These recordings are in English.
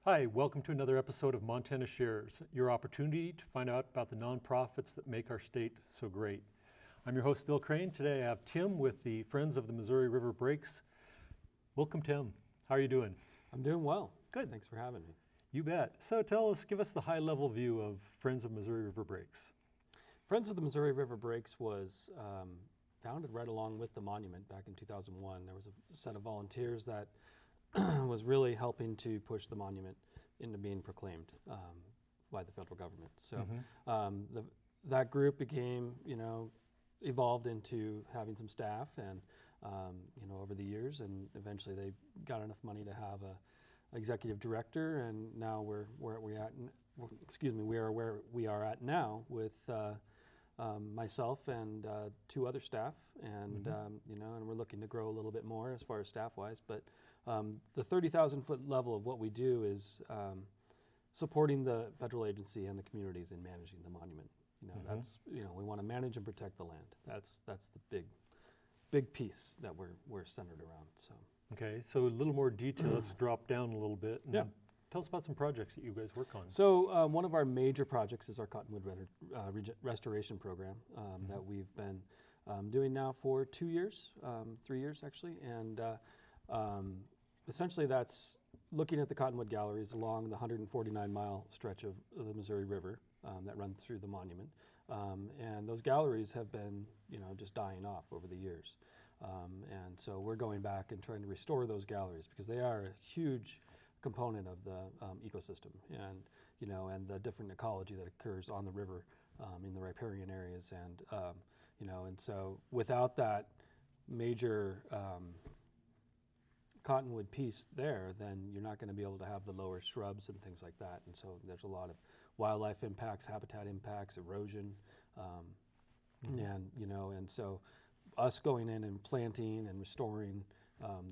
Hi, welcome to another episode of Montana Shares, your opportunity to find out about the nonprofits that make our state so great. I'm your host, Bill Crane. Today I have Tim with the Friends of the Missouri River Breaks. Welcome, Tim. How are you doing? I'm doing well. Good. Thanks for having me. You bet. So give us the high-level view of Friends of Missouri River Breaks. Friends of the Missouri River Breaks was founded right along with the monument back in 2001. There was a set of volunteers that was really helping to push the monument into being proclaimed by the federal government. So that group became, evolved into having some staff and, over the years, and eventually they got enough money to have a executive director, and now we are where we are at now with myself and two other staff, and and we're looking to grow a little bit more as far as staff-wise. But the 30,000-foot level of what we do is supporting the federal agency and the communities in managing the monument. That's we want to manage and protect the land. That's the big piece that we're centered around. So. Okay, so a little more detail. Let's drop down a little bit. Yeah. Tell us about some projects that you guys work on. So one of our major projects is our cottonwood restoration program that we've been doing now for 2 years, 3 years actually, and essentially that's looking at the cottonwood galleries along the 149-mile stretch of the Missouri River that run through the monument, and those galleries have been just dying off over the years, and so we're going back and trying to restore those galleries because they are a huge component of the ecosystem, and and the different ecology that occurs on the river in the riparian areas, and and so without that major cottonwood piece there, then you're not going to be able to have the lower shrubs and things like that, and so there's a lot of wildlife impacts, habitat impacts, erosion, and so us going in and planting and restoring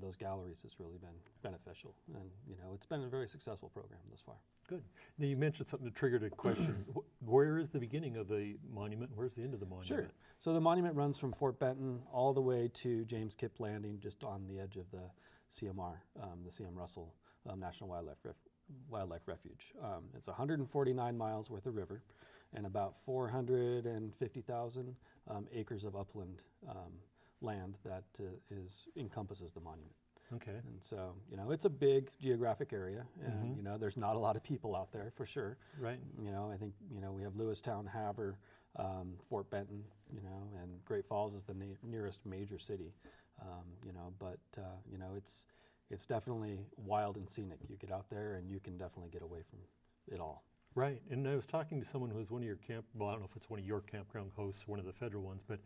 those galleries has really been beneficial, and it's been a very successful program thus far. Good. Now you mentioned something that triggered a question. Where is the beginning of the monument? Where's the end of the monument? Sure. So the monument runs from Fort Benton all the way to James Kipp Landing, just on the edge of the CMR, the C.M. Russell National Wildlife Refuge. It's 149 miles worth of river and about 450,000 acres of upland land that encompasses the monument. Okay. And so, it's a big geographic area, and, there's not a lot of people out there for sure. Right. I think, we have Lewistown, Havre, Fort Benton, and Great Falls is the nearest major city, but, it's definitely wild and scenic. You get out there and you can definitely get away from it all. Right. And I was talking to someone who was one of your I don't know if it's one of your campground hosts or one of the federal ones, but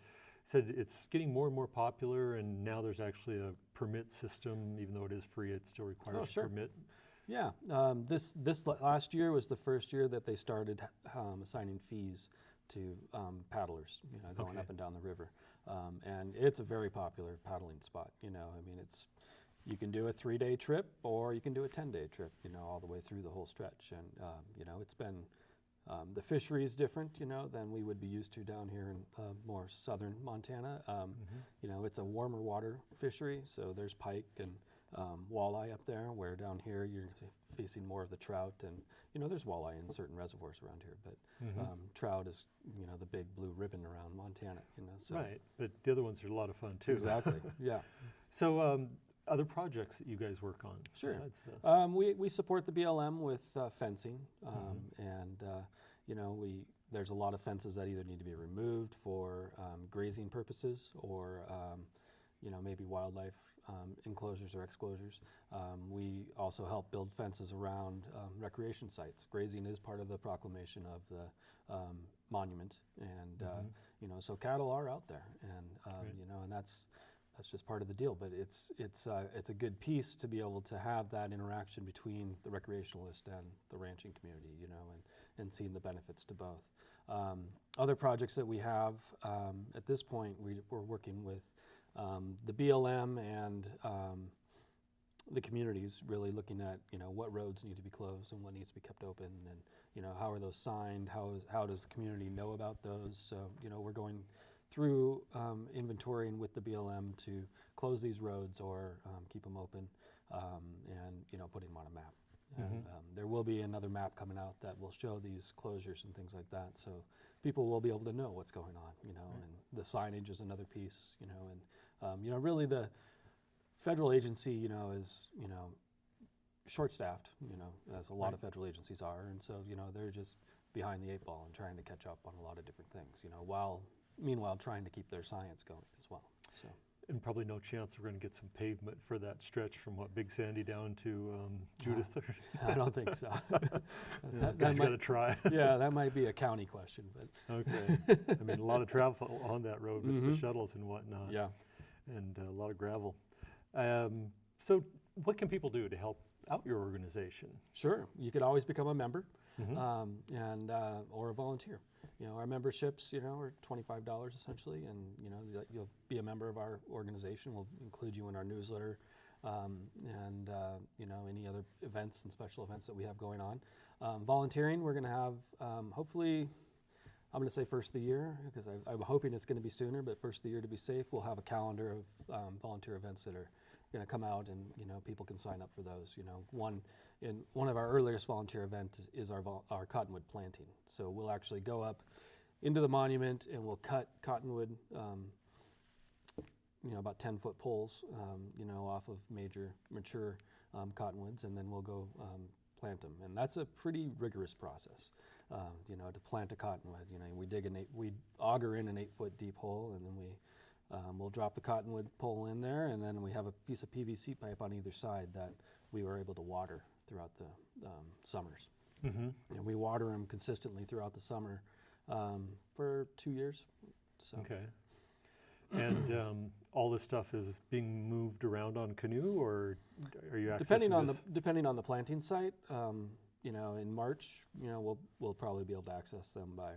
said it's getting more and more popular, and now there's actually a permit system. Even though it is free, it still requires a permit. Yeah, this last year was the first year that they started assigning fees to paddlers, going up and down the river, and it's a very popular paddling spot. You can do a 3-day trip, or you can do a 10-day trip, all the way through the whole stretch, and it's been. The fishery is different, than we would be used to down here in more southern Montana. It's a warmer water fishery, so there's pike and walleye up there, where down here you're facing more of the trout, and there's walleye in certain reservoirs around here, but trout is the big blue ribbon around Montana. So. Right, but the other ones are a lot of fun too. Exactly. Yeah. So. Other projects that you guys work on? Sure. We support the BLM with fencing, and there's a lot of fences that either need to be removed for grazing purposes, or maybe wildlife enclosures or exclosures. We also help build fences around recreation sites. Grazing is part of the proclamation of the monument, and so cattle are out there, and and that's just part of the deal, but it's a good piece to be able to have that interaction between the recreationalist and the ranching community, and seeing the benefits to both. Other projects that we have at this point, we're working with the BLM and the communities, really looking at what roads need to be closed and what needs to be kept open, and how are those signed? How does the community know about those? So we're going through inventorying with the BLM to close these roads or keep them open, and putting them on a map. And there will be another map coming out that will show these closures and things like that. So people will be able to know what's going on, you know, and the signage is another piece, you know, and, you know, really the federal agency, you know, is, you know, short-staffed, you know, as a lot of federal agencies are. And so, you know, they're just behind the 8 ball and trying to catch up on a lot of different things, you know, while meanwhile trying to keep their science going as well. So. And probably no chance we're going to get some pavement for that stretch from what, Big Sandy down to Judith? I don't think so. Guys got to try. Yeah, that might be a county question, but. Okay. I mean, a lot of travel on that road with the shuttles and whatnot. Yeah. And a lot of gravel. So what can people do to help out your organization? Sure, you could always become a member and or a volunteer. You know, our memberships, you know, are $25 essentially, and you know, you'll be a member of our organization. We'll include you in our newsletter, and you know, any other events and special events that we have going on. Volunteering, we're going to have hopefully, I'm going to say first of the year because I'm hoping it's going to be sooner, but first of the year to be safe, we'll have a calendar of volunteer events that are going to come out, and you know, people can sign up for those. You know, one of our earliest volunteer events is our cottonwood planting. So we'll actually go up into the monument and we'll cut cottonwood, you know, about 10-foot poles, you know, off of major mature cottonwoods, and then we'll go plant them. And that's a pretty rigorous process, you know, to plant a cottonwood. You know, we auger in an 8-foot deep hole, and then we'll drop the cottonwood pole in there, and then we have a piece of PVC pipe on either side that we were able to water throughout the summers. And we water them consistently throughout the summer for 2 years. So. Okay. And all this stuff is being moved around on canoe, or are you accessing depending on the planting site? You know, in March, you know, we'll probably be able to access them by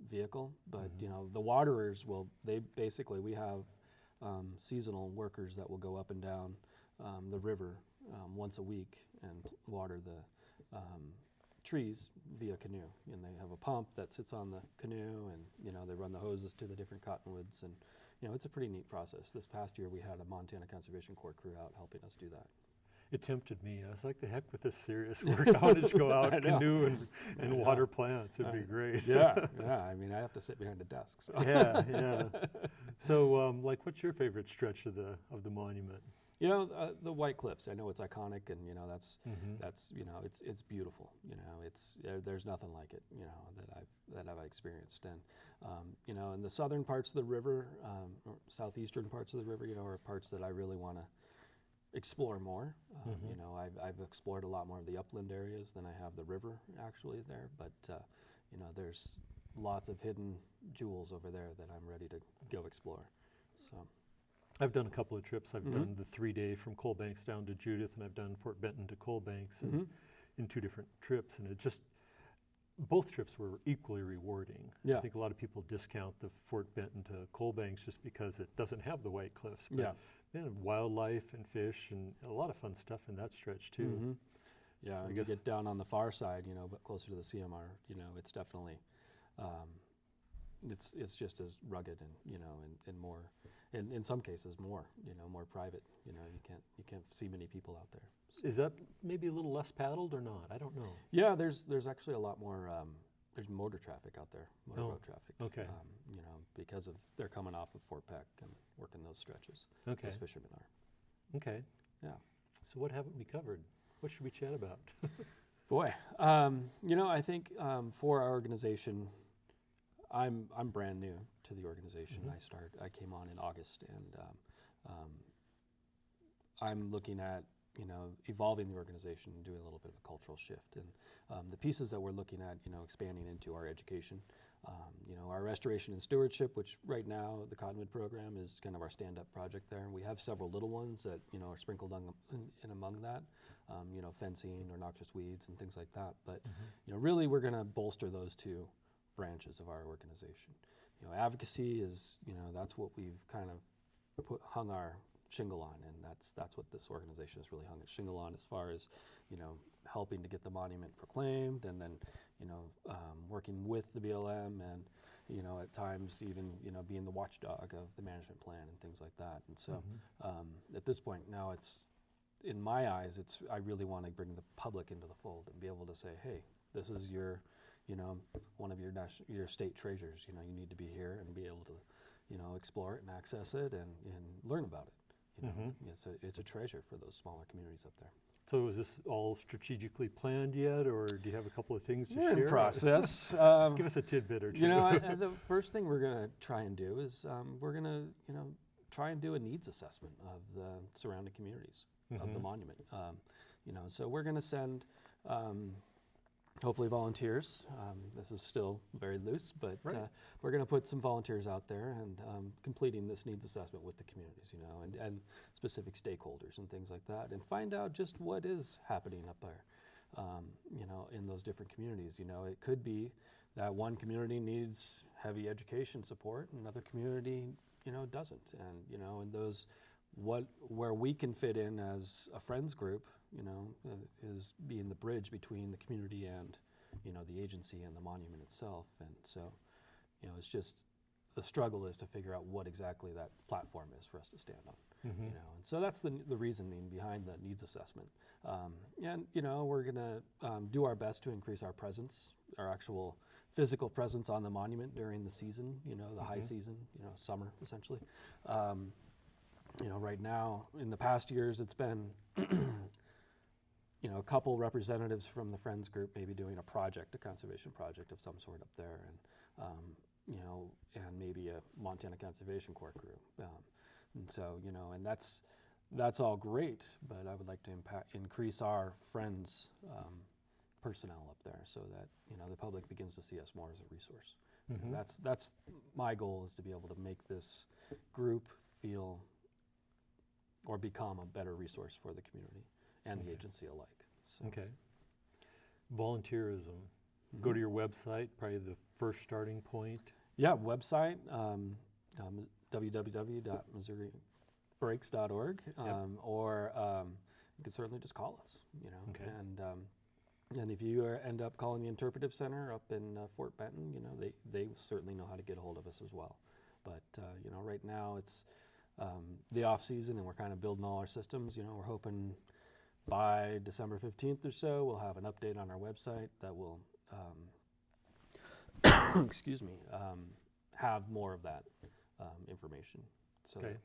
vehicle, but you know, the waterers we have seasonal workers that will go up and down the river once a week and water the trees via canoe. And they have a pump that sits on the canoe, and you know, they run the hoses to the different cottonwoods, and you know, it's a pretty neat process. This past year we had a Montana Conservation Corps crew out helping us do that. It tempted me. I was like, the heck with this serious work. I want to just go out, canoe, and water plants. It'd be great. Yeah. I mean, I have to sit behind a desk. So. Yeah. So, like, what's your favorite stretch of the monument? You know, the White Cliffs. I know it's iconic, and you know, that's you know, it's beautiful. You know, there's nothing like it. You know, that I've experienced, and you know, in the southern parts of the river, or southeastern parts of the river, you know, are parts that I really want to explore more. You know, I've explored a lot more of the upland areas than I have the river actually there, but you know, there's lots of hidden jewels over there that I'm ready to go explore. So I've done a couple of trips. I've done the 3-day from Coal Banks down to Judith, and I've done Fort Benton to Coal Banks in 2 different trips, and both trips were equally rewarding. Yeah. I think a lot of people discount the Fort Benton to Coal Banks just because it doesn't have the White Cliffs. But man, wildlife and fish and a lot of fun stuff in that stretch too. Yeah, so you get down on the far side, you know, but closer to the CMR, you know, it's definitely, it's just as rugged and, you know, and more, in some cases more, you know, more private. You know, you can't see many people out there. So. Is that maybe a little less paddled or not? I don't know. Yeah, there's actually a lot more, there's motor traffic out there, road traffic. Okay. You know, because they're coming off of Fort Peck and working those stretches. Okay. Those fishermen are. Okay. Yeah. So what haven't we covered? What should we chat about? Boy, you know, I think for our organization, I'm brand new to the organization. I came on in August, and I'm looking at, you know, evolving the organization and doing a little bit of a cultural shift. And the pieces that we're looking at, you know, expanding into our education, you know, our restoration and stewardship, which right now the Cottonwood program is kind of our stand-up project there. And we have several little ones that, you know, are sprinkled in among that, you know, fencing or noxious weeds and things like that. But, you know, really we're going to bolster those 2 branches of our organization. You know, advocacy is, you know, that's what we've kind of hung our shingle on, and that's what this organization has really hung its shingle on, as far as, you know, helping to get the monument proclaimed, and then, you know, working with the BLM, and, you know, at times even, you know, being the watchdog of the management plan and things like that. And so at this point now in my eyes, I really want to bring the public into the fold and be able to say, hey, this is your, one of your state treasures. You need to be here and be able to, explore it and access it and learn about it. It's a treasure for those smaller communities up there. So is this all strategically planned yet, or do you have a couple of things to We're share? in process. Give us a tidbit or two. The first thing we're going to try and do is we're going to, try and do a needs assessment of the surrounding communities of the monument. So we're going to send hopefully volunteers. This is still very loose, but Right. We're going to put some volunteers out there and completing this needs assessment with the communities, and specific stakeholders and things like that, and find out just what is happening up there, in those different communities. It could be that one community needs heavy education support, and another community, doesn't, and and those where we can fit in as a friends group, is being the bridge between the community and, the agency and the monument itself. And so, it's just the struggle is to figure out what exactly that platform is for us to stand on. And so that's the reasoning behind the needs assessment. And we're gonna do our best to increase our presence, our actual physical presence on the monument during the season, the high season, summer essentially. Right now, in the past years, it's been, a couple representatives from the Friends group maybe doing a conservation project of some sort up there, and and maybe a Montana Conservation Corps crew. And so, and that's all great, but I would like to increase our Friends personnel up there so that, the public begins to see us more as a resource. That's my goal, is to be able to make this group feel or become a better resource for the community and the agency alike. So. Okay. Volunteerism. Go to your website, probably the first starting point. Yeah, website, www.missouribreaks.org, or you can certainly just call us, Okay. And if you end up calling the Interpretive Center up in Fort Benton, they certainly know how to get a hold of us as well. But, right now it's the off season, and we're kind of building all our systems. We're hoping by December 15th or so, we'll have an update on our website that will, excuse me, have more of that information. So Okay.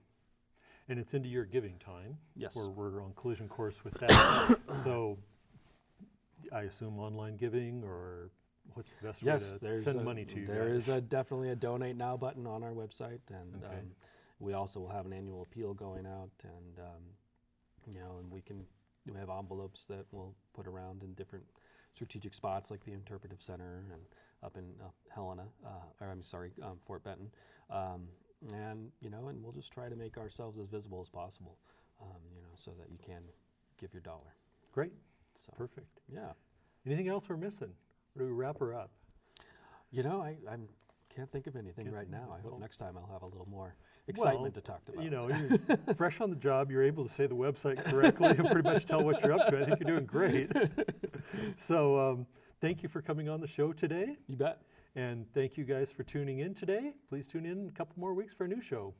And it's into your giving time. Yes. We're on collision course with that. So I assume online giving, or what's the best way to send money to you There guys? is definitely a donate now button on our website, and Okay. we also will have an annual appeal going out, and and we have envelopes that we'll put around in different strategic spots, like the Interpretive Center and up in Fort Benton, and and we'll just try to make ourselves as visible as possible, so that you can give your dollar. Great. So, Perfect. yeah. Anything else we're missing? Or do we wrap her up? I can't think of anything right now. I hope well- next time I'll have a little more excitement to talk about. You're fresh on the job. You're able to say the website correctly and pretty much tell what you're up to. I think you're doing great. So thank you for coming on the show today. You bet. And thank you guys for tuning in today. Please tune in a couple more weeks for a new show.